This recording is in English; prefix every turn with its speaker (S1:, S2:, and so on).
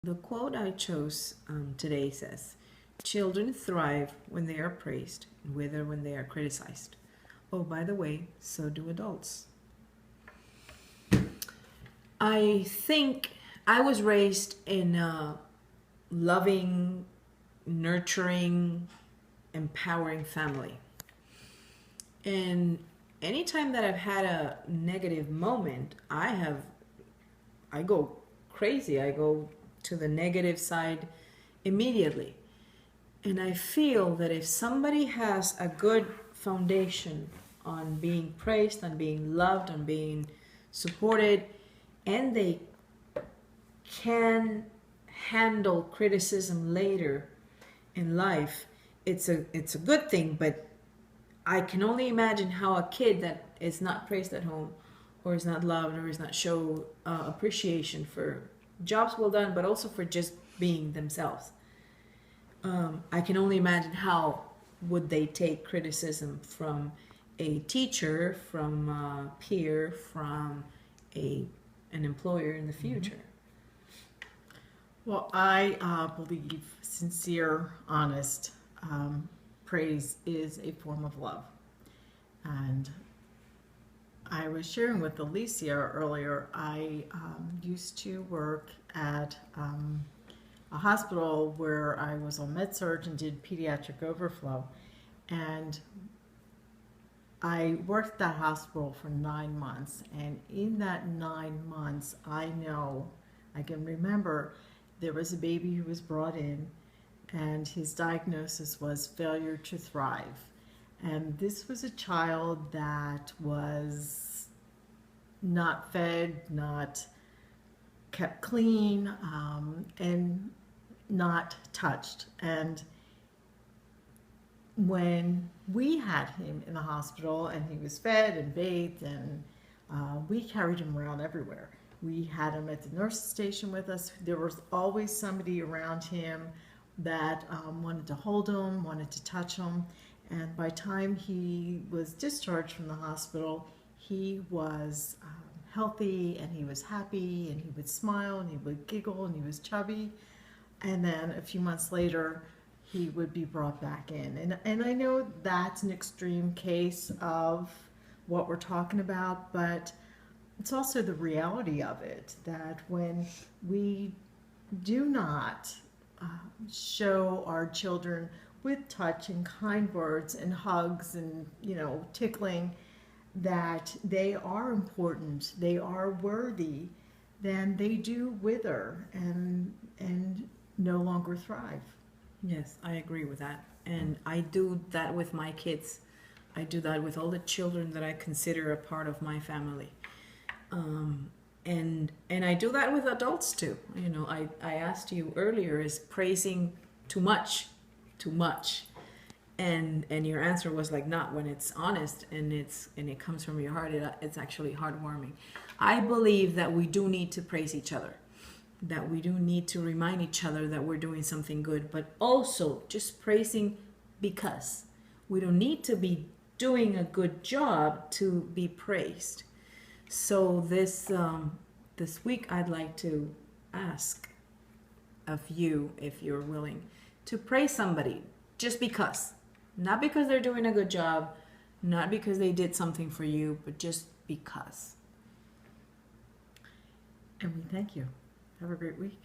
S1: The quote I chose today says, "Children thrive when they are praised, and wither when they are criticized. Oh, by the way, so do adults." I think I was raised in a loving, nurturing, empowering family. And anytime that I've had a negative moment, I go crazy. I go to the negative side immediately. And I feel that if somebody has a good foundation on being praised, on being loved, on being supported, and they can handle criticism later in life, it's a good thing. But I can only imagine how a kid that is not praised at home, or is not loved, or is not show appreciation for jobs well done, but also for just being themselves. I can only imagine how would they take criticism from a teacher, from a peer, from an employer in the future.
S2: Well, I believe sincere, honest praise is a form of love. And I was sharing with Alicia earlier, I used to work at a hospital where I was on med-surg and did pediatric overflow. And I worked at that hospital for 9 months. And in that 9 months, I can remember there was a baby who was brought in, and his diagnosis was failure to thrive. And this was a child that was not fed, not kept clean, and not touched. And when we had him in the hospital and he was fed and bathed, and we carried him around everywhere. We had him at the nurse station with us. There was always somebody around him that wanted to hold him, wanted to touch him. And by the time he was discharged from the hospital, he was healthy, and he was happy, and he would smile, and he would giggle, and he was chubby. And then a few months later, he would be brought back in. And I know that's an extreme case of what we're talking about, but it's also the reality of it, that when we do not show our children with touch and kind words and hugs and, tickling, that they are important, they are worthy, then they do wither and no longer thrive.
S1: Yes, I agree with that. And I do that with my kids. I do that with all the children that I consider a part of my family. And I do that with adults too. I asked you earlier, is praising too much? Too much? And your answer was like, not when it's honest and it comes from your heart. It's actually heartwarming. I believe that we do need to praise each other, that we do need to remind each other that we're doing something good, but also just praising because we don't need to be doing a good job to be praised. So this week, I'd like to ask of you, if you're willing, to praise somebody just because. Not because they're doing a good job, not because they did something for you, but just because.
S2: And we thank you. Have a great week.